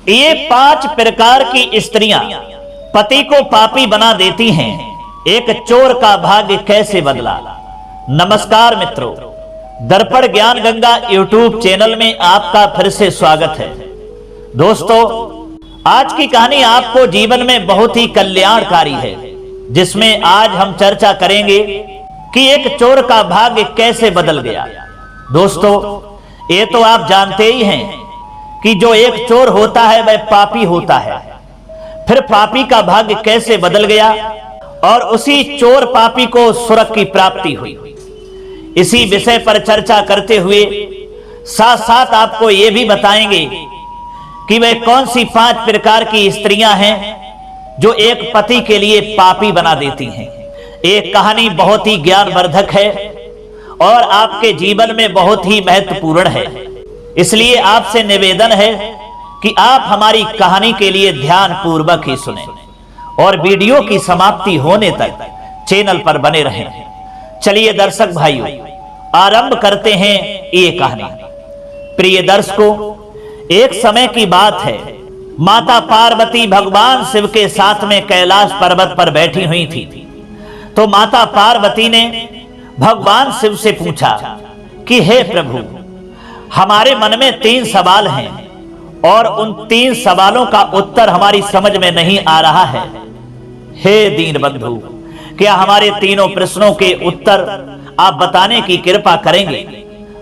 ये 5 प्रकार की स्त्रियां पति को पापी बना देती हैं। एक चोर का भाग्य कैसे बदला। नमस्कार मित्रों, दर्पण ज्ञान गंगा यूट्यूब चैनल में आपका फिर से स्वागत है। दोस्तों, आज की कहानी आपको जीवन में बहुत ही कल्याणकारी है, जिसमें आज हम चर्चा करेंगे कि एक चोर का भाग्य कैसे बदल गया। दोस्तों, ये तो आप जानते ही हैं कि जो एक चोर होता है वह पापी होता है। फिर पापी का भाग्य कैसे बदल गया और उसी चोर पापी को स्वर्ग की प्राप्ति हुई। इसी विषय पर चर्चा करते हुए साथ साथ आपको यह भी बताएंगे कि वह कौन सी 5 प्रकार की स्त्रियां हैं जो एक पति के लिए पापी बना देती हैं। एक कहानी बहुत ही ज्ञानवर्धक है और आपके जीवन में बहुत ही महत्वपूर्ण है। इसलिए आपसे निवेदन है कि आप हमारी कहानी के लिए ध्यान पूर्वक ही सुनें और वीडियो की समाप्ति होने तक चैनल पर बने रहें। चलिए दर्शक भाइयों, आरंभ करते हैं ये कहानी। प्रिय दर्शकों, एक समय की बात है, माता पार्वती भगवान शिव के साथ में कैलाश पर्वत पर बैठी हुई थी। तो माता पार्वती ने भगवान शिव से पूछा कि हे प्रभु, हमारे मन में 3 सवाल हैं और उन 3 सवालों का उत्तर हमारी समझ में नहीं आ रहा है। हे दीनबंधु, क्या हमारे तीनों प्रश्नों के उत्तर आप बताने की कृपा करेंगे।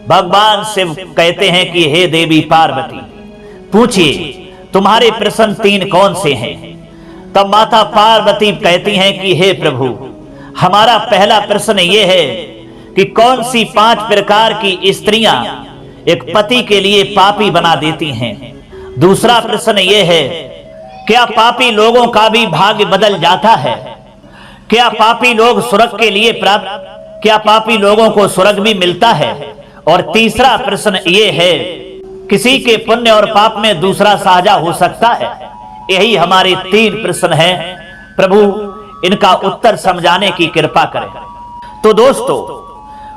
भगवान शिव कहते हैं कि हे देवी पार्वती, पूछिए तुम्हारे प्रश्न 3 कौन से हैं। तब माता पार्वती कहती हैं कि हे प्रभु, हमारा पहला प्रश्न यह है कि कौन सी 5 प्रकार की स्त्रियां एक पति के लिए पापी बना देती हैं। दूसरा प्रश्न यह है, क्या पापी लोगों का भी भाग्य बदल जाता है। क्या पापी लोग स्वर्ग के लिए क्या पापी लोगों को स्वर्ग भी मिलता है। और तीसरा प्रश्न यह है, किसी के पुण्य और पाप में दूसरा साझा हो सकता है। यही हमारे 3 प्रश्न हैं। प्रभु, इनका उत्तर समझाने की कृपा करें। तो दोस्तों,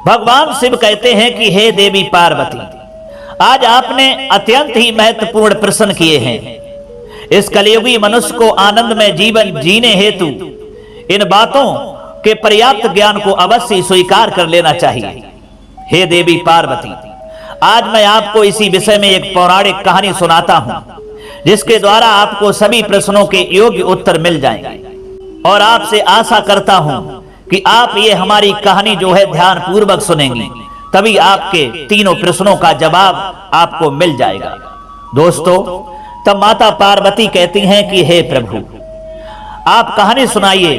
भगवान शिव कहते हैं कि हे देवी पार्वती, आज आपने अत्यंत ही महत्वपूर्ण प्रश्न किए हैं। इस कलियुगी मनुष्य को आनंदमय जीवन जीने हेतु इन बातों के पर्याप्त ज्ञान को अवश्य स्वीकार कर लेना चाहिए। हे देवी पार्वती, आज मैं आपको इसी विषय में एक पौराणिक कहानी सुनाता हूं, जिसके द्वारा आपको सभी प्रश्नों के योग्य उत्तर मिल जाएंगे। और आपसे आशा करता हूं कि आप ये हमारी कहानी जो है ध्यान पूर्वक सुनेंगे, तभी आपके तीनों प्रश्नों का जवाब आपको मिल जाएगा। दोस्तों, तब माता पार्वती कहती हैं कि हे प्रभु, आप कहानी सुनाइए,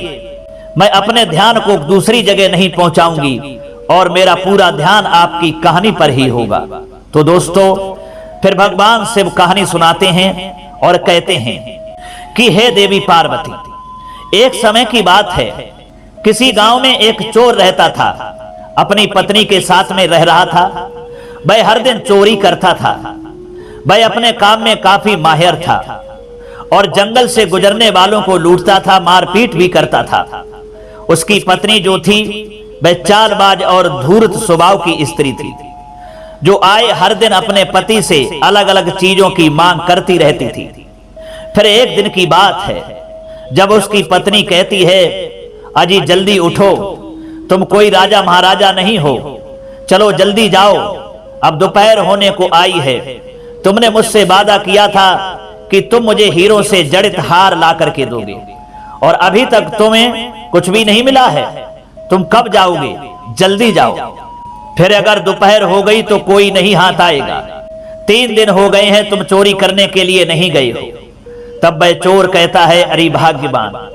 मैं अपने ध्यान को दूसरी जगह नहीं पहुंचाऊंगी और मेरा पूरा ध्यान आपकी कहानी पर ही होगा। तो दोस्तों, फिर भगवान शिव कहानी सुनाते हैं और कहते हैं कि हे देवी पार्वती, एक समय की बात है, किसी गांव में एक चोर रहता था। अपनी पत्नी के साथ में रह रहा था। वह हर दिन चोरी करता था। वह अपने काम में काफी माहिर था और जंगल से गुजरने वालों को लूटता था, मारपीट भी करता था। उसकी पत्नी जो थी वह चालबाज और धूर्त स्वभाव की स्त्री थी, जो आए हर दिन अपने पति से अलग अलग चीजों की मांग करती रहती थी। फिर एक दिन की बात है, जब उसकी पत्नी कहती है, अजी जल्दी उठो, तुम कोई राजा महाराजा नहीं हो, चलो जल्दी जाओ, अब दोपहर होने को आई है। तुमने मुझसे वादा किया था कि तुम मुझे हीरो से जड़ित हार ला करके दोगे और अभी तक तुम्हें कुछ भी नहीं मिला है। तुम कब जाओगे, जल्दी जाओ। फिर अगर दोपहर हो गई तो कोई नहीं हाथ आएगा। 3 दिन हो गए हैं तुम चोरी करने के लिए नहीं गए हो। तब वह चोर कहता है, अरे भाग्यवान,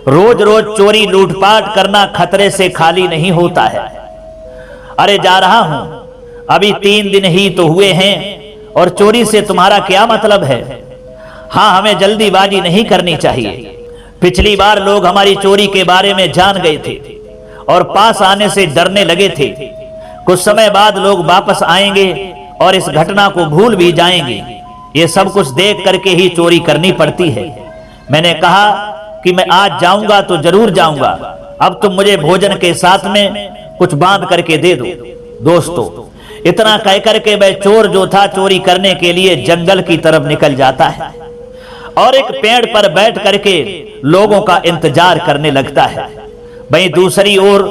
रोज रोज चोरी लूटपाट करना खतरे से खाली नहीं होता है। अरे जा रहा हूं, अभी 3 दिन ही तो हुए हैं और चोरी से तुम्हारा क्या मतलब है। हाँ, हमें जल्दीबाजी नहीं करनी चाहिए। पिछली बार लोग हमारी चोरी के बारे में जान गए थे और पास आने से डरने लगे थे। कुछ समय बाद लोग वापस आएंगे और इस घटना को भूल भी जाएंगे। ये सब कुछ देख करके ही चोरी करनी पड़ती है। मैंने कहा कि मैं आज जाऊंगा तो जरूर जाऊंगा, अब तुम मुझे भोजन के साथ में कुछ बांध करके दे दो। दोस्तों, इतना कहकर के वह चोर जो था चोरी करने के लिए जंगल की तरफ निकल जाता है। और एक पेड़ पर बैठ करके लोगों का इंतजार करने लगता है। वहीं दूसरी ओर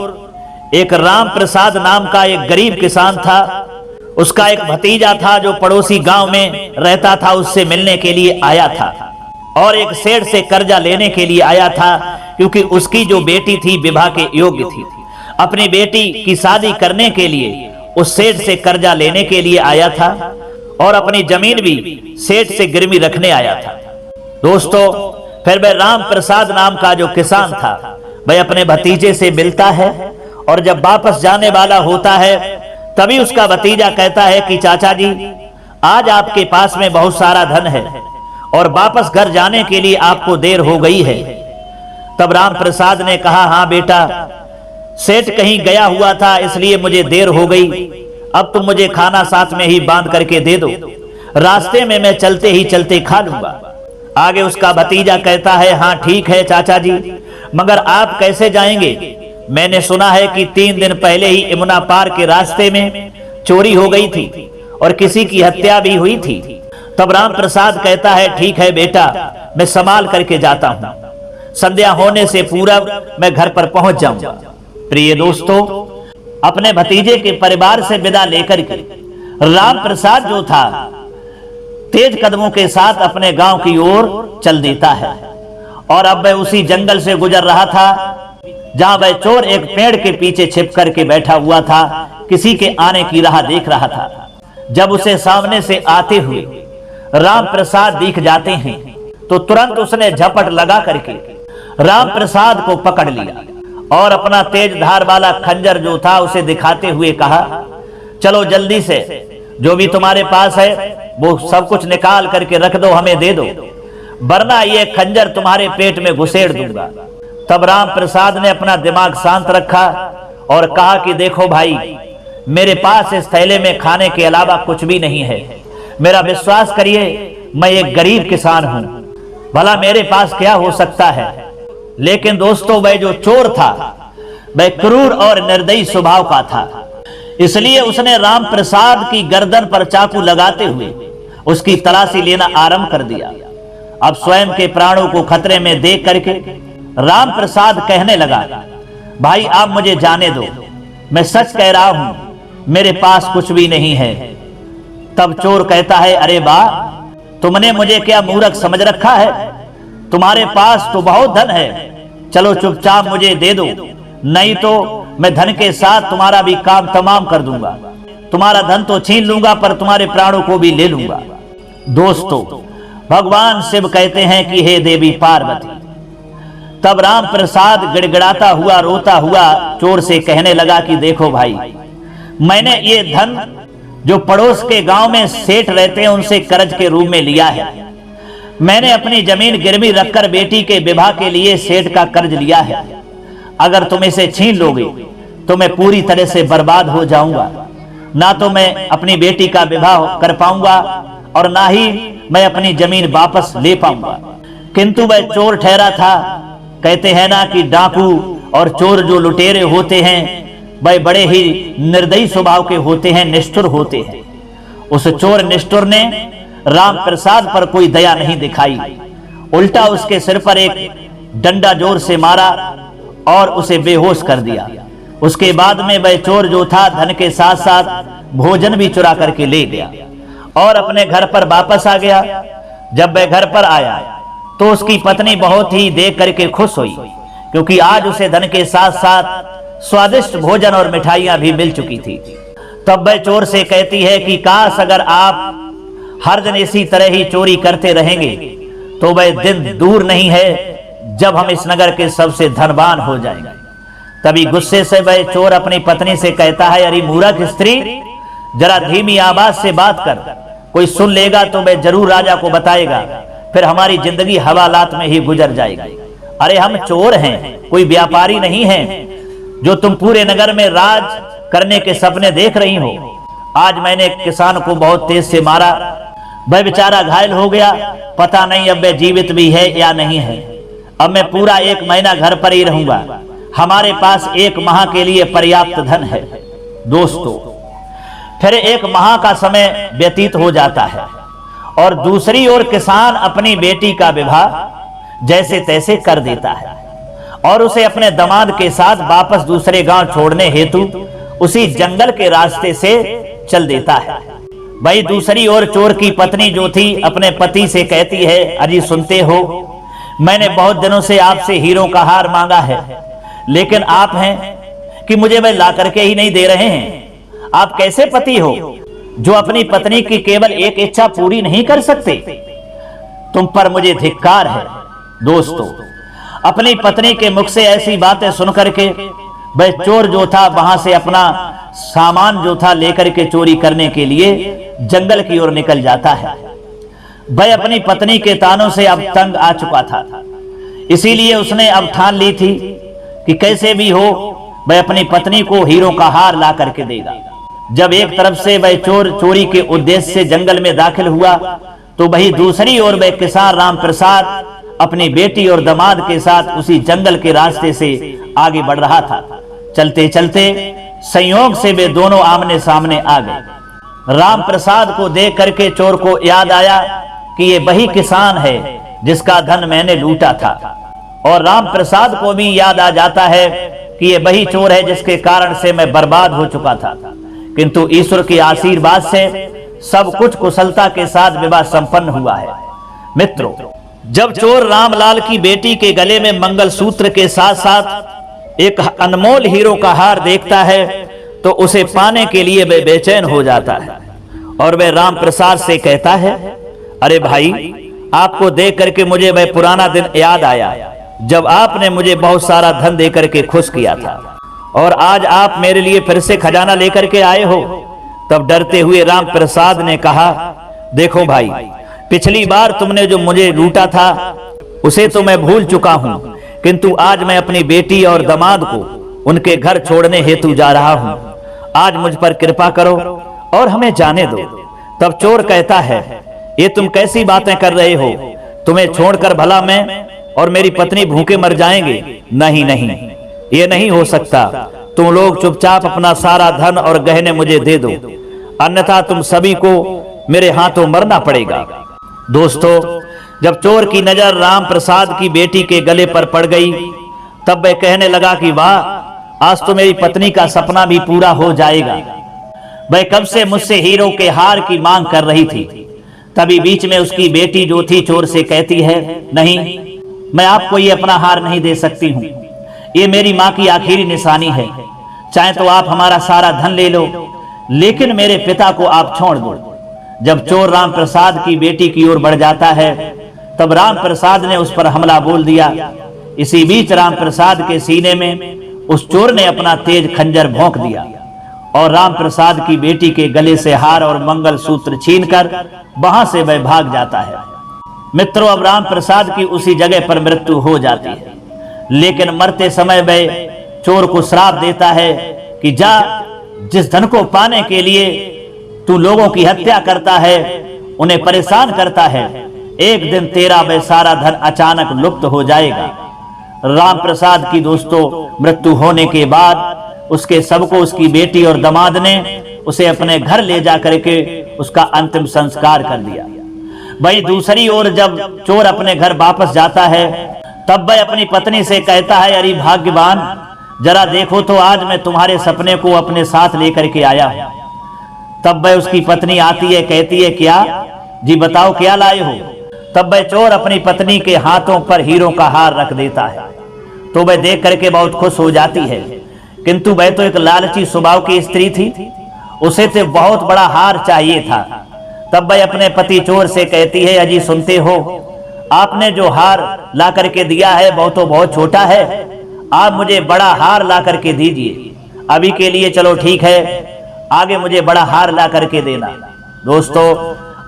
एक राम प्रसाद नाम का एक गरीब किसान था। उसका एक भतीजा था जो पड़ोसी गांव में रहता था, उससे मिलने के लिए आया था और एक सेठ से कर्जा लेने के लिए आया था, क्योंकि उसकी जो बेटी थी विवाह के योग्य थी। अपनी बेटी की शादी करने के लिए उस सेठ से कर्जा लेने के लिए आया था और अपनी जमीन भी सेठ से गिरवी रखने आया था। दोस्तों, फिर वह राम प्रसाद नाम का जो किसान था वह अपने भतीजे से मिलता है और जब वापस जाने वाला होता है तभी उसका भतीजा कहता है कि चाचा जी, आज आपके पास में बहुत सारा धन है और वापस घर जाने के लिए आपको देर हो गई है। तब राम प्रसाद ने कहा, हाँ बेटा, सेठ कहीं गया हुआ था इसलिए मुझे देर हो गई। अब तुम मुझे खाना साथ में ही बांध करके दे दो, रास्ते में मैं चलते ही चलते खा लूंगा। आगे उसका भतीजा कहता है, हाँ ठीक है चाचा जी, मगर आप कैसे जाएंगे? मैंने सुना है कि 3 दिन पहले ही यमुना पार के रास्ते में चोरी हो गई थी और किसी की हत्या भी हुई थी। तब राम प्रसाद कहता है, ठीक है बेटा, मैं संभाल करके जाता हूं, संध्या होने से पूर्व मैं घर पर पहुंच जाऊंगा। प्रिय दोस्तों, अपने भतीजे के परिवार से विदा लेकर के राम प्रसाद जो था तेज कदमों के साथ अपने गांव की ओर चल देता है और अब वह उसी जंगल से गुजर रहा था जहां वह चोर एक पेड़ के पीछे छिप करके बैठा हुआ था, किसी के आने की राह देख रहा था। जब उसे सामने से आते हुए राम प्रसाद दिख जाते हैं तो तुरंत उसने झपट लगा करके राम प्रसाद को पकड़ लिया और अपना तेज धार वाला खंजर जो था उसे दिखाते हुए कहा, चलो जल्दी से जो भी तुम्हारे पास है वो सब कुछ निकाल करके रख दो, हमें दे दो, वरना ये खंजर तुम्हारे पेट में घुसेड़ दूंगा। तब राम प्रसाद ने अपना दिमाग शांत रखा और कहा कि देखो भाई, मेरे पास इस थैले में खाने के अलावा कुछ भी नहीं है। मेरा विश्वास करिए, मैं एक गरीब किसान हूं, भला मेरे पास क्या हो सकता है। लेकिन दोस्तों, वह जो चोर था वह क्रूर और निर्दयी स्वभाव का था, इसलिए उसने राम प्रसाद की गर्दन पर चाकू लगाते हुए उसकी तलाशी लेना आरंभ कर दिया। अब स्वयं के प्राणों को खतरे में देख करके राम प्रसाद कहने लगा, भाई आप मुझे जाने दो, मैं सच कह रहा हूं, मेरे पास कुछ भी नहीं है। तब चोर कहता है, अरे वाह, तुमने मुझे क्या मूर्ख समझ रखा है? तुम्हारे पास तो बहुत धन है, चलो चुपचाप मुझे दे दो, नहीं तो मैं धन के साथ तुम्हारा भी काम तमाम कर दूंगा। तुम्हारा धन तो छीन लूंगा पर तुम्हारे प्राणों को भी ले लूंगा। दोस्तों, भगवान शिव कहते हैं कि हे देवी पार्वती। तब राम प्रसाद गिड़गिड़ाता हुआ रोता हुआ चोर से कहने लगा कि देखो भाई, मैंने ये धन जो पड़ोस के गांव में सेठ रहते हैं उनसे कर्ज के रूप में लिया है। मैंने अपनी जमीन गिरवी रखकर बेटी के विवाह के लिए सेठ का कर्ज लिया है। अगर तुम इसे छीन लोगे तो मैं पूरी तरह से बर्बाद हो जाऊंगा, ना तो मैं अपनी बेटी का विवाह कर पाऊंगा और ना ही मैं अपनी जमीन वापस ले पाऊंगा। किंतु वह चोर ठहरा था। कहते हैं ना कि डाकू और चोर जो लुटेरे होते हैं वह बड़े ही निर्दयी स्वभाव के होते हैं, निष्ठुर होते हैं। उस चोर निष्ठुर ने राम प्रसाद पर कोई दया नहीं दिखाई, उल्टा उसके सिर पर एक डंडा जोर से मारा और उसे बेहोश कर दिया। उसके बाद में वह चोर जो था धन के साथ साथ भोजन भी चुरा करके ले गया और अपने घर पर वापस आ गया। जब वह घर पर आया तो उसकी पत्नी बहुत ही देख करके खुश हुई, क्योंकि आज उसे धन के साथ साथ स्वादिष्ट भोजन और मिठाइयां भी मिल चुकी थी। तब वह चोर से कहती है कि काश अगर आप हर दिन इसी तरह ही चोरी करते रहेंगे तो वह दिन दूर नहीं है जब हम इस नगर के सबसे धनवान हो जाएंगे। तभी गुस्से से वह चोर अपनी पत्नी से कहता है, अरे मूर्ख स्त्री, जरा धीमी आवाज से बात कर, कोई सुन लेगा तो वह जरूर राजा को बताएगा, फिर हमारी जिंदगी हवालात में ही गुजर जाएगी। अरे हम चोर हैं, कोई व्यापारी नहीं हैं जो तुम पूरे नगर में राज करने के सपने देख रही हो। आज मैंने एक किसान को बहुत तेज से मारा, वह बेचारा घायल हो गया, पता नहीं अब वह जीवित भी है या नहीं है। अब मैं पूरा 1 महीना घर पर ही रहूंगा, हमारे पास 1 माह के लिए पर्याप्त धन है। दोस्तों, फिर 1 माह का समय व्यतीत हो जाता है और दूसरी ओर किसान अपनी बेटी का विवाह जैसे तैसे कर देता है और उसे अपने दामाद के साथ वापस दूसरे गांव छोड़ने हेतु उसी जंगल के रास्ते से चल देता है। भाई दूसरी ओर चोर की पत्नी जो थी अपने पति से कहती है, अजी सुनते हो, मैंने बहुत दिनों से आपसे हीरों का हार मांगा है, लेकिन आप हैं कि मुझे वह ला करके ही नहीं दे रहे हैं। आप कैसे पति हो जो अपनी पत्नी की केवल एक इच्छा पूरी नहीं कर सकते? तुम पर मुझे धिक्कार है। दोस्तों, अपनी पत्नी के मुख से ऐसी बातें सुनकर के वह चोर जो था वहां से अपना सामान जो था लेकर के चोरी करने के लिए जंगल की ओर निकल जाता है। वह अपनी पत्नी के तानों से अब तंग आ चुका था, इसीलिए उसने अब ठान ली थी कि कैसे भी हो वह अपनी पत्नी को हीरों का हार ला करके देगा। जब एक तरफ से वह चोर चोरी के उद्देश्य से जंगल में दाखिल हुआ तो वही दूसरी ओर वह किसान राम प्रसाद अपनी बेटी और दामाद के साथ उसी जंगल के रास्ते से आगे बढ़ रहा था। चलते चलते संयोग से वे दोनों आमने सामने आ गए। राम प्रसाद को देख करके चोर को याद आया कि ये वही किसान है जिसका धन मैंने लूटा था, और राम प्रसाद को भी याद आ जाता है कि ये वही चोर है जिसके कारण से मैं बर्बाद हो चुका था। किंतु ईश्वर के आशीर्वाद से सब कुछ कुशलता के साथ विवाह संपन्न हुआ है। मित्रों, जब चोर रामलाल की बेटी के गले में मंगलसूत्र के साथ साथ एक अनमोल हीरो का हार देखता है तो उसे पाने के लिए वह बेचैन हो जाता है और वह राम प्रसाद से कहता है, अरे भाई, आपको देख करके मुझे वह पुराना दिन याद आया जब आपने मुझे बहुत सारा धन दे करके खुश किया था, और आज आप मेरे लिए फिर से खजाना लेकर के आए हो। तब डरते हुए राम प्रसाद ने कहा, देखो भाई, पिछली बार तुमने जो मुझे लूटा था उसे तो मैं भूल चुका हूं, किंतु आज मैं अपनी बेटी और दामाद को उनके घर छोड़ने हेतु जा रहा हूं। आज मुझ पर कृपा करो और हमें जाने दो। तब चोर कहता है, ये तुम कैसी बातें कर रहे हो? तुम्हें छोड़कर भला मैं और मेरी पत्नी भूखे मर जाएंगे? नहीं नहीं, ये नहीं हो सकता। तुम लोग चुपचाप अपना सारा धन और गहने मुझे दे दो, अन्यथा तुम सभी को मेरे हाथों मरना पड़ेगा। दोस्तों, जब चोर की नजर राम प्रसाद की बेटी के गले पर पड़ गई तब वह कहने लगा कि वाह, आज तो मेरी पत्नी का सपना भी पूरा हो जाएगा। वह कब से मुझसे हीरो के हार की मांग कर रही थी। तभी बीच में उसकी बेटी जो थी चोर से कहती है, नहीं, मैं आपको ये अपना हार नहीं दे सकती हूँ, ये मेरी माँ की आखिरी निशानी है। चाहे तो आप हमारा सारा धन ले लो, लेकिन मेरे पिता को आप छोड़ दो। जब चोर राम प्रसाद की बेटी की ओर बढ़ जाता है तब राम प्रसाद ने उस पर हमला बोल दिया। इसी बीच राम प्रसाद के सीने में उस चोर ने अपना तेज खंजर भोंक दिया और राम प्रसाद की बेटी के गले से हार और मंगलसूत्र छीनकर वहां से वह भाग जाता है। मित्रों, अब राम प्रसाद की उसी जगह पर मृत्यु हो जाती है, लेकिन मरते समय वह चोर को श्राप देता है कि जा, जिस धन को पाने के लिए तू लोगों की हत्या करता है, उन्हें परेशान करता है, एक दिन तेरा वह सारा धन अचानक लुप्त हो जाएगा। राम प्रसाद की दोस्तों मृत्यु होने के बाद उसके सबको उसकी बेटी और दामाद ने उसे अपने घर ले जा करके उसका अंतिम संस्कार कर दिया। वहीं दूसरी ओर जब चोर अपने घर वापस जाता है तब वह अपनी पत्नी से कहता है, अरे भाग्यवान, जरा देखो तो आज मैं तुम्हारे सपने को अपने साथ लेकर के आया हूं। तब वह उसकी पत्नी आती है, कहती है, क्या जी, बताओ क्या लाए हो? तब वह चोर अपनी पत्नी के हाथों पर हीरों का हार रख देता है तो वह देख करके बहुत खुश हो जाती है, किंतु वह तो एक लालची स्वभाव की स्त्री थी, उसे तो बहुत बड़ा हार चाहिए था। तब वह अपने पति चोर से कहती है, अजी सुनते हो, आपने जो हार ला करके दिया है वो तो बहुत छोटा है, आप मुझे बड़ा हार ला करके दीजिए। अभी के लिए चलो ठीक है, आगे मुझे बड़ा हार ला करके देना। दोस्तों,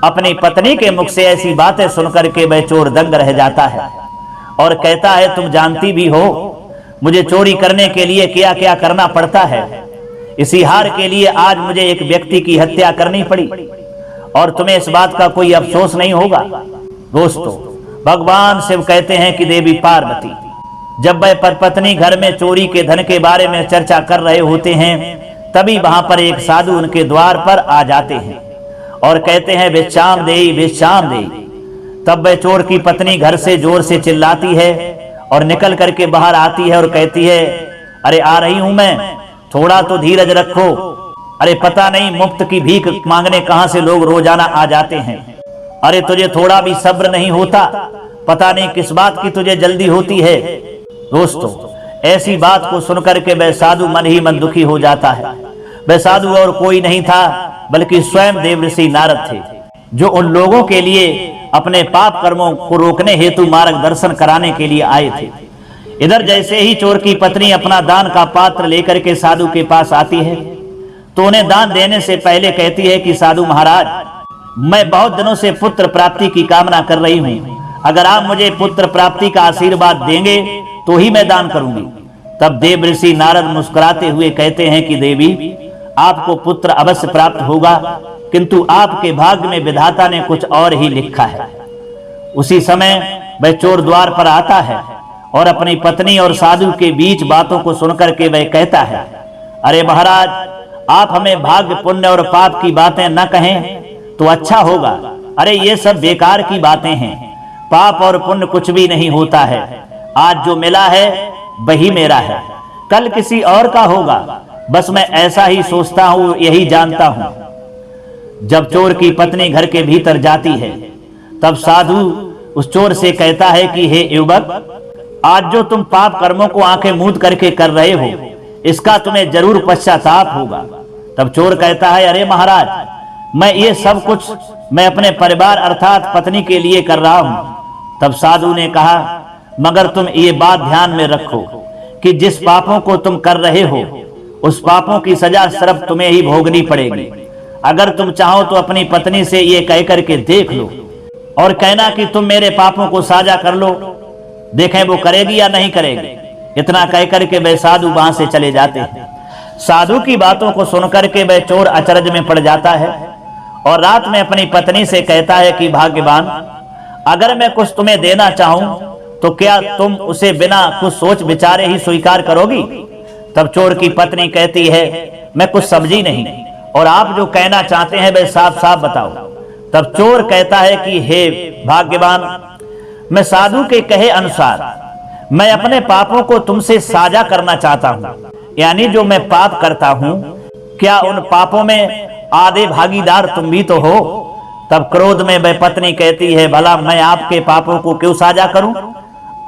अपनी पत्नी के मुख से ऐसी बातें सुनकर के वह चोर दंग रह जाता है और कहता है, तुम जानती भी हो मुझे चोरी करने के लिए क्या क्या करना पड़ता है। इसी हार के लिए आज मुझे एक व्यक्ति की हत्या करनी पड़ी और तुम्हें इस बात का कोई अफसोस नहीं होगा। दोस्तों, भगवान शिव कहते हैं कि देवी पार्वती जब वह पत्नी घर में चोरी के धन के बारे में चर्चा कर रहे होते हैं तभी वहां पर एक साधु उनके द्वार पर आ जाते हैं और कहते हैं बेचाम देई बेचाम देई। तब वह चोर की पत्नी घर से जोर से चिल्लाती है और निकल करके बाहर आती है और कहती है, अरे आ रही हूं मैं, थोड़ा तो धीरज रखो। अरे पता नहीं मुफ्त की भीख मांगने कहां से लोग रोजाना आ जाते हैं। अरे तुझे थोड़ा भी सब्र नहीं होता, पता नहीं किस बात की तुझे जल्दी होती है। दोस्तों, ऐसी बात को सुनकर के वह साधु मन ही मन दुखी हो जाता है। वह साधु और कोई नहीं था बल्कि स्वयं देवर्षि नारद थे, जो उन लोगों के लिए अपने पाप कर्मों को रोकने हेतु मार्गदर्शन कराने के लिए आए थे। इधर जैसे ही चोर की पत्नी अपना दान का पात्र लेकर के साधु के पास आती है तो उन्हें दान देने से पहले कहती है कि साधु महाराज, मैं बहुत दिनों से पुत्र प्राप्ति की कामना कर रही हूँ, अगर आप मुझे पुत्र प्राप्ति का आशीर्वाद देंगे तो ही मैं दान करूंगी। तब देवर्षि नारद मुस्कुराते हुए कहते हैं कि देवी, आपको पुत्र अवश्य प्राप्त होगा, किंतु आपके भाग्य में विधाता ने कुछ और ही लिखा है। उसी समय वह चोर द्वार पर आता है और अपनी पत्नी और साधु के बीच बातों को सुनकर के वह कहता है, अरे महाराज, आप हमें भाग्य पुण्य और पाप की बातें न कहें तो अच्छा होगा। अरे ये सब बेकार की बातें हैं, पाप और पुण्य कुछ भी नहीं होता है। आज जो मिला है वही मेरा है, कल किसी और का होगा, बस मैं ऐसा ही सोचता हूं, यही जानता हूं। जब चोर की पत्नी घर के भीतर जाती है तब साधु उस चोर से कहता है कि हे युवक, आज जो तुम पाप कर्मों को आंखें मूंद करके कर रहे हो, इसका तुम्हें जरूर पश्चाताप होगा। तब चोर कहता है, अरे महाराज, मैं ये सब कुछ मैं अपने परिवार अर्थात पत्नी के लिए कर रहा हूं। तब साधु ने कहा, मगर तुम ये बात ध्यान में रखो कि जिस पापों को तुम कर रहे हो उस पापों की सजा सिर्फ तुम्हें ही भोगनी पड़ेगी। अगर तुम चाहो तो अपनी पत्नी से ये कह करके देख लो और कहना कि तुम मेरे पापों को साझा कर लो, देखें वो करेगी या नहीं करेगी। इतना कह करके वह साधु वहां से चले जाते हैं। साधु की बातों को सुनकर के वह चोर अचरज में पड़ जाता है और रात में अपनी पत्नी से कहता है कि भाग्यवान, अगर मैं कुछ तुम्हें देना चाहूं तो क्या तुम उसे बिना कुछ सोच विचारे ही स्वीकार करोगी? तब चोर की पत्नी कहती है, मैं कुछ समझी नहीं और आप जो कहना चाहते हैं वह साफ साफ बताओ। तब चोर कहता है कि हे भाग्यवान, मैं साधु के कहे अनुसार मैं अपने पापों को तुमसे साझा करना चाहता हूं, यानी जो मैं पाप करता हूं, क्या उन पापों में आधे भागीदार तुम भी तो हो? तब क्रोध में वह पत्नी कहती है, भला मैं आपके पापों को क्यों साझा करूं?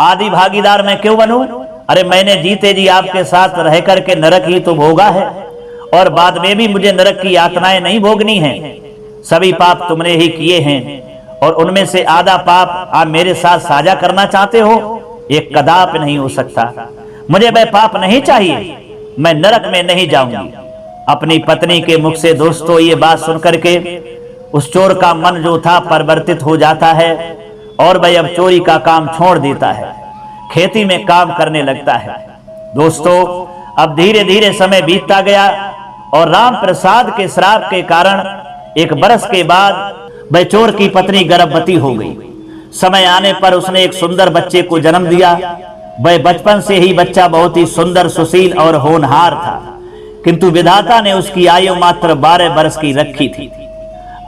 आदि भागीदार मैं क्यों बनूं? अरे मैंने जीते जी आपके साथ रह करके नरक ही तो भोगा है और बाद में भी मुझे नरक की यातनाएं नहीं भोगनी हैं। सभी पाप तुमने ही किए हैं और उनमें से आधा पाप आप मेरे साथ साझा करना चाहते हो, ये कदापि नहीं हो सकता। मुझे वह पाप नहीं चाहिए, मैं नरक में नहीं जाऊंगी। अपनी पत्नी के मुख से दोस्तों ये बात सुनकर के उस चोर का मन जो था परिवर्तित हो जाता है और वह अब चोरी का काम छोड़ देता है, खेती में काम करने लगता है। दोस्तों, अब धीरे धीरे समय बीतता गया और राम प्रसाद के श्राप के कारण 1 बरस के बाद वह चोर की पत्नी गर्भवती हो गई। समय आने पर उसने एक सुंदर बच्चे को जन्म दिया। वह बचपन से ही बच्चा बहुत ही सुंदर, सुशील और होनहार था, किंतु विधाता ने उसकी आयु मात्र 12 वर्ष की रखी थी।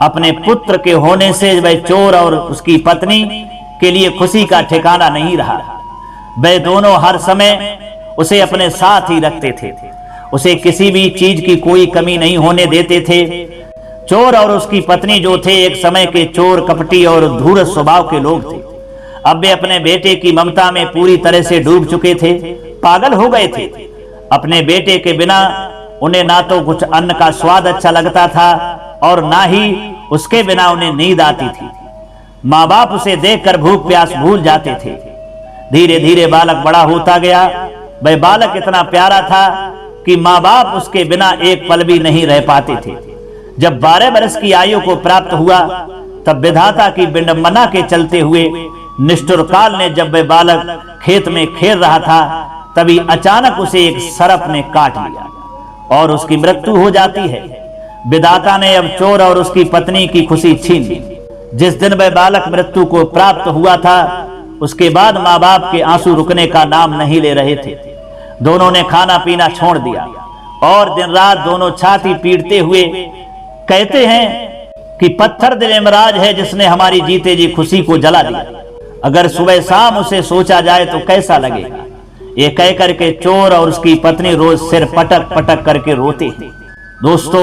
अपने पुत्र के होने से वह चोर और उसकी पत्नी के लिए खुशी का ठिकाना नहीं रहा। वे दोनों हर समय उसे अपने साथ ही रखते थे, उसे किसी भी चीज की कोई कमी नहीं होने देते थे। चोर और उसकी पत्नी जो थे एक समय के चोर, कपटी और धूर्त स्वभाव के लोग थे। अब वे अपने बेटे की ममता में पूरी तरह से डूब चुके थे, पागल हो गए थे। अपने बेटे के बिना उन्हें ना तो कुछ अन्न का स्वाद अच्छा लगता था और ना ही उसके बिना उन्हें नींद आती थी। माँ बाप उसे देखकर भूख प्यास भूल जाते थे। धीरे धीरे बालक बड़ा होता गया। वह बालक इतना प्यारा था कि माँ बाप उसके बिना एक पल भी नहीं रह पाते थे। जब 12 वर्ष की आयु को प्राप्त हुआ तब विधाता की विडंबना के चलते हुए निष्ठुर काल ने, जब वह बालक खेत में खेल रहा था, तभी अचानक उसे एक सर्प ने काट लिया और उसकी मृत्यु हो जाती है। विधाता ने अब चोर और उसकी पत्नी की खुशी छीन ली। जिस दिन वह बालक मृत्यु को प्राप्त हुआ था उसके बाद माँ बाप के आंसू रुकने का नाम नहीं ले रहे थे। दोनों ने खाना पीना छोड़ दिया और दिन रात दोनों छाती पीटते हुए कहते हैं कि पत्थर दिल इमराज है जिसने हमारी जीते जी खुशी को जला दिया। अगर सुबह शाम उसे सोचा जाए तो कैसा लगेगा। ये कह करके चोर और उसकी पत्नी रोज सिर पटक पटक करके रोते हैं। दोस्तों,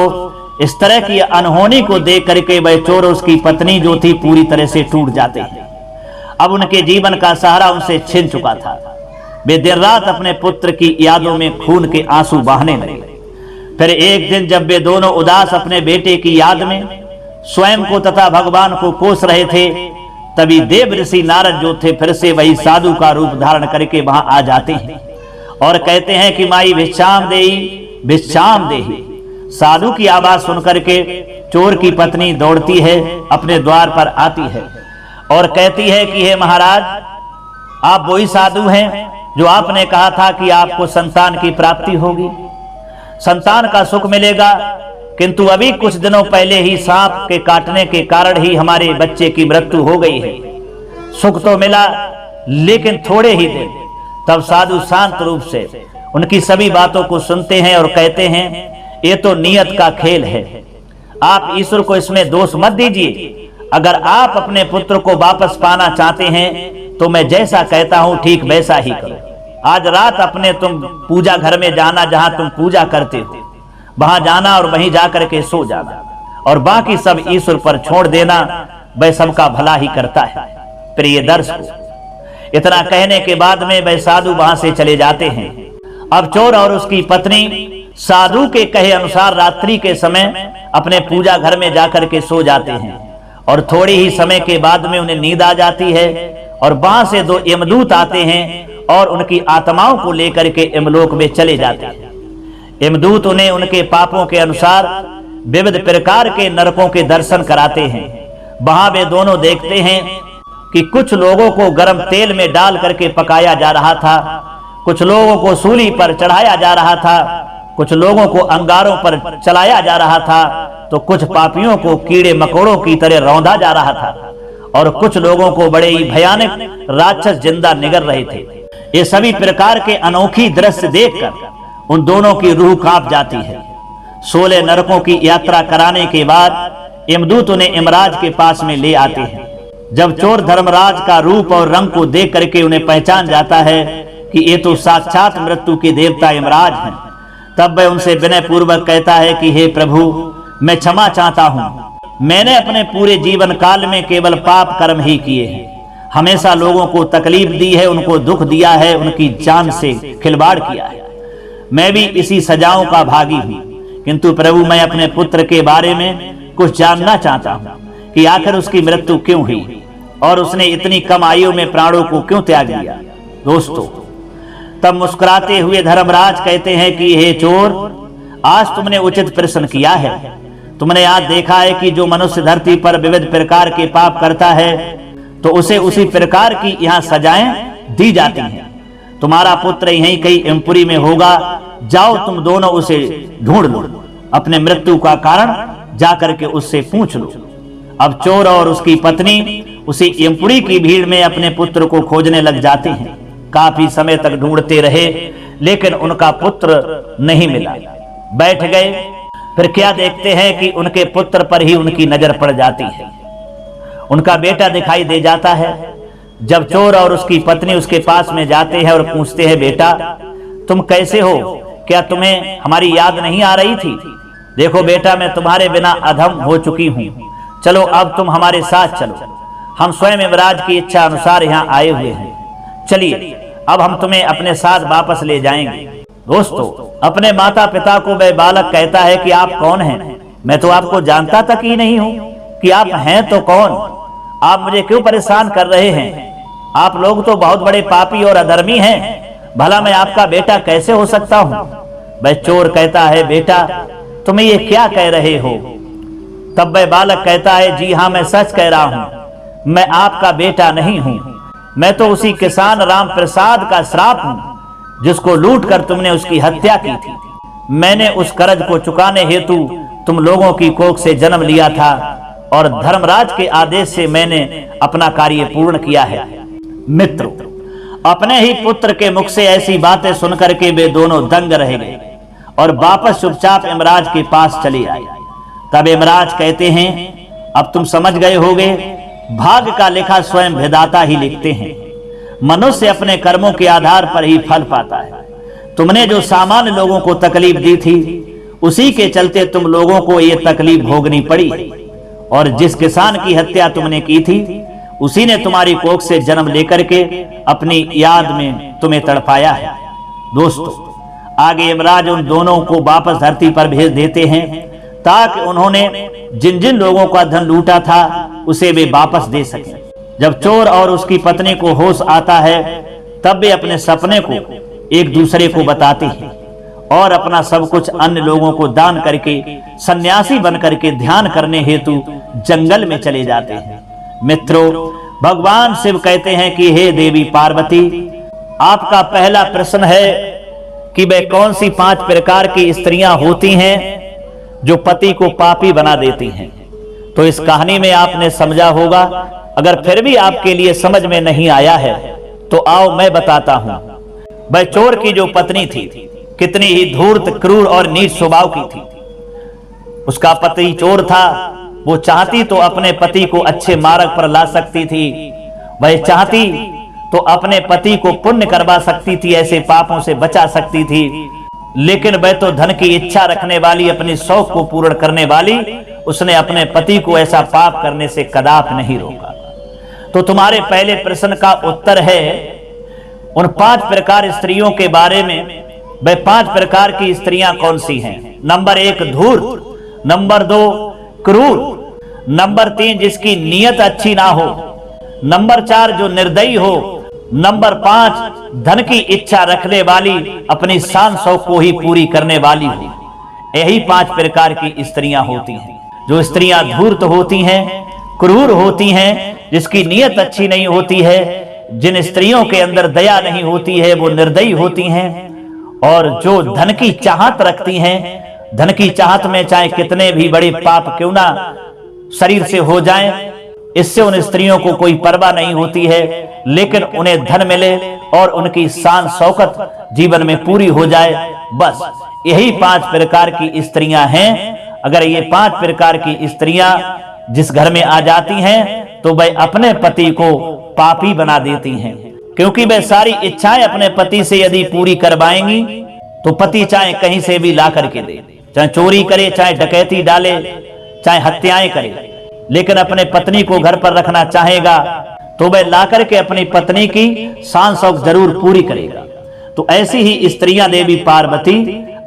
इस तरह की अनहोनी को देख करके वह चोर और उसकी पत्नी जो थी पूरी तरह से टूट जाते हैं। अब उनके जीवन का सहारा उनसे छिन चुका था। वे दिन रात अपने पुत्र की यादों में खून के आंसू बहाने लगे। फिर एक दिन जब वे दोनों उदास अपने बेटे की याद में स्वयं को तथा भगवान को कोस रहे थे, तभी देव ऋषि नारद जो थे फिर से वही साधु का रूप धारण करके वहां आ जाते हैं और कहते हैं कि माई भिक्षाम देही भिक्षाम देही। साधु की आवाज सुनकर के चोर की पत्नी दौड़ती है, अपने द्वार पर आती है और कहती है कि हे महाराज, आप वही साधु हैं जो आपने कहा था कि आपको संतान की प्राप्ति होगी, संतान का सुख मिलेगा, किंतु अभी कुछ दिनों पहले ही सांप के काटने के कारण ही हमारे बच्चे की मृत्यु हो गई है। सुख तो मिला लेकिन थोड़े ही दिन। तब साधु शांत रूप से उनकी सभी बातों को सुनते हैं और कहते हैं, ये तो नियत का खेल है, आप ईश्वर को इसमें दोष मत दीजिए। अगर आप अपने पुत्र को वापस पाना चाहते हैं तो मैं जैसा कहता हूं ठीक वैसा ही करो। आज रात अपने तुम पूजा घर में जाना, जहां तुम पूजा करते हो वहां जाना और वहीं जाकर के सो जाना और बाकी सब ईश्वर पर छोड़ देना, वह सबका भला ही करता है। प्रिय दर्शकों, इतना कहने के बाद में वह साधु वहां से चले जाते हैं। अब चोर और उसकी पत्नी साधु के कहे अनुसार रात्रि के समय अपने पूजा घर में जाकर के सो जाते हैं और थोड़ी ही समय के बाद में उन्हें नींद आ जाती है और वहां से दो यमदूत आते हैं और उनकी आत्माओं को लेकर के यमलोक में चले जाते हैं। यमदूत उन्हें उनके पापों के अनुसार विविध प्रकार के नरकों के दर्शन कराते हैं। वहां वे दोनों देखते हैं कि कुछ लोगों को गर्म तेल में डाल करके पकाया जा रहा था, कुछ लोगों को सूली पर चढ़ाया जा रहा था, कुछ लोगों को अंगारों पर चलाया जा रहा था, तो कुछ पापियों को कीड़े मकोड़ों की तरह रौंदा जा रहा था और कुछ लोगों को बड़े ही भयानक राक्षस जिंदा निगल रहे थे। ये सभी प्रकार के अनोखी दृश्य देखकर उन दोनों की रूह कांप जाती है। 16 नरकों की यात्रा कराने के बाद यमदूत उन्हें यमराज के पास में ले आते हैं। जब चोर धर्मराज का रूप और रंग को देख करके उन्हें पहचान जाता है कि ये तो साक्षात मृत्यु के देवता यमराज हैं, तब वह उनसे विनय पूर्वक कहता है कि हे प्रभु, मैं क्षमा चाहता हूं। मैंने अपने पूरे जीवन काल में केवल पाप कर्म ही किए हैं, हमेशा लोगों को तकलीफ दी है, उनको दुख दिया है, उनकी जान से खिलवाड़ किया है। मैं भी इसी सजाओं का भागी हूं, किंतु प्रभु मैं अपने पुत्र के बारे में कुछ जानना चाहता हूं कि आखिर उसकी मृत्यु क्यों हुई और उसने इतनी कम आयु में प्राणों को क्यों त्याग दिया। दोस्तों, तब मुस्कुराते हुए धर्मराज कहते हैं कि हे चोर, आज तुमने उचित प्रश्न किया है। तुमने आज देखा है कि जो मनुष्य धरती पर विविध प्रकार के पाप करता है तो उसे उसी प्रकार की यहाँ सजाएं दी जाती हैं। तुम्हारा पुत्र यहीं कहीं यमपुरी में होगा, जाओ तुम दोनों उसे ढूंढ लो, अपने मृत्यु का कारण जाकर के उससे पूछ लो। अब चोर और उसकी पत्नी उसी यमपुरी की भीड़ में अपने पुत्र को खोजने लग जाते हैं। काफी समय तक ढूंढते रहे लेकिन उनका पुत्र नहीं मिला। बैठ गए, फिर क्या देखते हैं कि उनके पुत्र पर ही उनकी नजर पड़ जाती है। उनका बेटा दिखाई दे जाता है। जब चोर और उसकी पत्नी उसके पास में जाते हैं और पूछते हैं, बेटा तुम कैसे हो, क्या तुम्हें हमारी याद नहीं आ रही थी? देखो बेटा, मैं तुम्हारे बिना अधम हो चुकी हूँ, चलो अब तुम हमारे साथ चलो, हम स्वयं यमराज की इच्छा अनुसार यहाँ आए हुए हैं, चलिए अब हम तुम्हें अपने साथ वापस ले जाएंगे। दोस्तों, अपने माता पिता को वह बालक कहता है कि आप कौन हैं? मैं तो आपको जानता तक ही नहीं हूँ कि आप हैं तो कौन, आप मुझे क्यों परेशान कर रहे हैं? आप लोग तो बहुत बड़े पापी और अधर्मी हैं, भला मैं आपका बेटा कैसे हो सकता हूँ? वह चोर कहता है, बेटा तुम ये क्या कह रहे हो? तब वह बालक कहता है, जी हाँ, मैं सच कह रहा हूँ, मैं आपका बेटा नहीं हूँ, मैं तो उसी किसान राम प्रसाद का श्राप हूँ जिसको लूट कर तुमने उसकी हत्या की थी। मैंने उस कर्ज को चुकाने हेतु तुम लोगों की कोख से जन्म लिया था और धर्मराज के आदेश से मैंने अपना कार्य पूर्ण किया है। मित्रों, अपने ही पुत्र के मुख से ऐसी बातें सुनकर के वे दोनों दंग रह गए और वापस चुपचाप यमराज के पास चले आए। तब यमराज कहते हैं, अब तुम समझ गए होगे, भाग्य का लेखा स्वयं विधाता ही लिखते हैं। मनुष्य अपने कर्मों के आधार पर ही फल पाता है। तुमने जो सामान्य लोगों को तकलीफ दी थी, उसी के चलते तुम लोगों को ये तकलीफ भोगनी पड़ी। और जिस किसान की हत्या तुमने की थी, उसी ने तुम्हारी कोख से जन्म लेकर के अपनी याद में तुम्हें तड़पाया है। दोस्तों, आगे यमराज उन दोनों को वापस धरती पर भेज देते हैं, ताकि उन्होंने जिन जिन लोगों का धन लूटा था उसे वे वापस दे सकें। जब चोर और उसकी पत्नी को होश आता है, तब वे अपने सपने को एक दूसरे को बताते हैं और अपना सब कुछ अन्य लोगों को दान करके सन्यासी बन करके ध्यान करने हेतु जंगल में चले जाते हैं। मित्रों, भगवान शिव कहते हैं कि हे देवी पार्वती, आपका पहला प्रश्न है कि वे कौन सी 5 प्रकार की स्त्रियां होती हैं जो पति को पापी बना देती हैं। तो इस कहानी में आपने समझा होगा। अगर फिर भी आपके लिए समझ में नहीं आया है तो आओ मैं बताता हूं। वह चोर की जो पत्नी थी, कितनी ही धूर्त, क्रूर और नीच स्वभाव की थी। उसका पति चोर था। वो चाहती तो अपने पति को अच्छे मार्ग पर ला सकती थी। वह चाहती तो अपने पति को पुण्य करवा सकती थी, ऐसे पापों से बचा सकती थी। लेकिन वह तो धन की इच्छा रखने वाली, अपनी शौक को पूर्ण करने वाली, उसने अपने पति को ऐसा पाप करने से कदापि नहीं रोका। तो तुम्हारे पहले प्रश्न का उत्तर है उन 5 प्रकार स्त्रियों के बारे में। वह 5 प्रकार की स्त्रियां कौन सी हैं? नंबर 1 धूर्त, नंबर 2 क्रूर, नंबर 3 जिसकी नीयत अच्छी ना हो, नंबर 4 जो निर्दयी हो, नंबर 5 धन की इच्छा रखने वाली, अपनी शान शौक को ही पूरी करने वाली हो। यही 5 प्रकार की स्त्रियां होती हैं। जो स्त्रियां धूर्त होती हैं, क्रूर होती हैं, जिसकी नीयत अच्छी नहीं होती है, जिन स्त्रियों के अंदर दया नहीं होती है, वो निर्दयी होती हैं। और जो धन की चाहत रखती हैं, धन की चाहत में चाहे कितने भी बड़े पाप क्यों ना शरीर से हो जाएं, इससे उन स्त्रियों को कोई परवाह नहीं होती है। लेकिन उन्हें धन मिले और उनकी शान शौकत जीवन में पूरी हो जाए, बस यही 5 प्रकार की स्त्रियां हैं। अगर ये 5 प्रकार की स्त्रियां जिस घर में आ जाती हैं, तो वह अपने पति को पापी बना देती हैं, क्योंकि वह सारी इच्छाएं अपने पति से यदि पूरी करवाएंगी तो पति चाहे कहीं से भी ला करके दे, चाहे चोरी करे, चाहे डकैती डाले, चाहे हत्याएं करे, लेकिन अपने पत्नी को घर पर रखना चाहेगा तो वह ला करके अपनी पत्नी की शान शौक जरूर पूरी करेगा। तो ऐसी ही स्त्रियां देवी पार्वती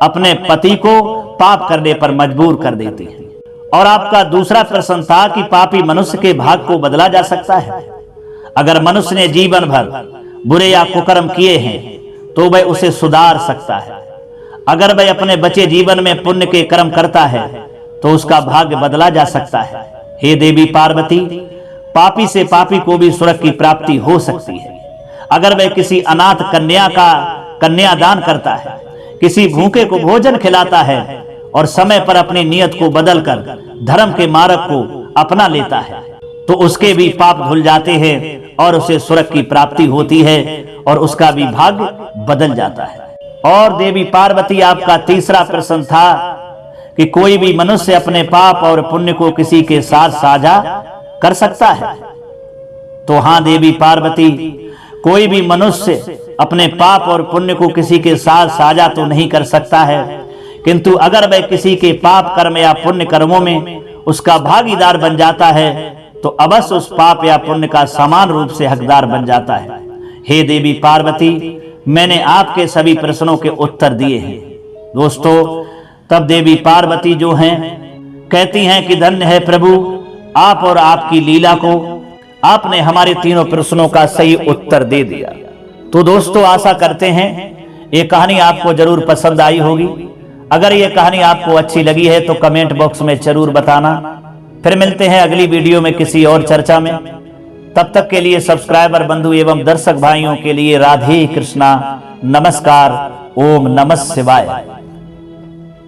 अपने पति को पाप करने पर मजबूर कर देती हैं। और आपका दूसरा प्रश्न था कि पापी मनुष्य के भाग को बदला जा सकता है। अगर मनुष्य ने जीवन भर बुरे या कुकर्म किए हैं तो वह उसे सुधार सकता है। अगर वह अपने बचे जीवन में पुण्य के कर्म करता है तो उसका भाग्य बदला जा सकता है। हे देवी पार्वती, पापी से पापी को भी स्वर्ग की प्राप्ति हो सकती है। अगर वह किसी अनाथ कन्या का कन्यादान करता है, किसी भूखे को भोजन खिलाता है और समय पर अपनी नियत को बदलकर धर्म के मार्ग को अपना लेता है, तो उसके भी पाप धुल जाते हैं और उसे स्वर्ग की प्राप्ति होती है और उसका भी भाग्य बदल जाता है। और देवी पार्वती, आपका तीसरा प्रश्न था कि कोई भी मनुष्य अपने पाप और पुण्य को किसी के साथ साझा कर सकता है। तो हां देवी पार्वती, कोई भी मनुष्य अपने पाप और पुण्य को किसी के साथ साझा तो नहीं कर सकता है, किंतु अगर वह किसी के पाप कर्म या पुण्य कर्मों में उसका भागीदार बन जाता है तो अवश्य उस पाप या पुण्य का समान रूप से हकदार बन जाता है। हे देवी पार्वती, मैंने आपके सभी प्रश्नों के उत्तर दिए हैं। दोस्तों, तब देवी पार्वती जो हैं कहती हैं कि धन्य है प्रभु, आप और आपकी लीला को आपने हमारे तीनों प्रश्नों का सही उत्तर दे दिया। तो दोस्तों, आशा करते हैं ये कहानी आपको जरूर पसंद आई होगी। अगर ये कहानी आपको अच्छी लगी है तो कमेंट बॉक्स में जरूर बताना। फिर मिलते हैं अगली वीडियो में किसी और चर्चा में। तब तक के लिए सब्सक्राइबर बंधु एवं दर्शक भाइयों के लिए राधे कृष्णा, नमस्कार, ओम नमः शिवाय।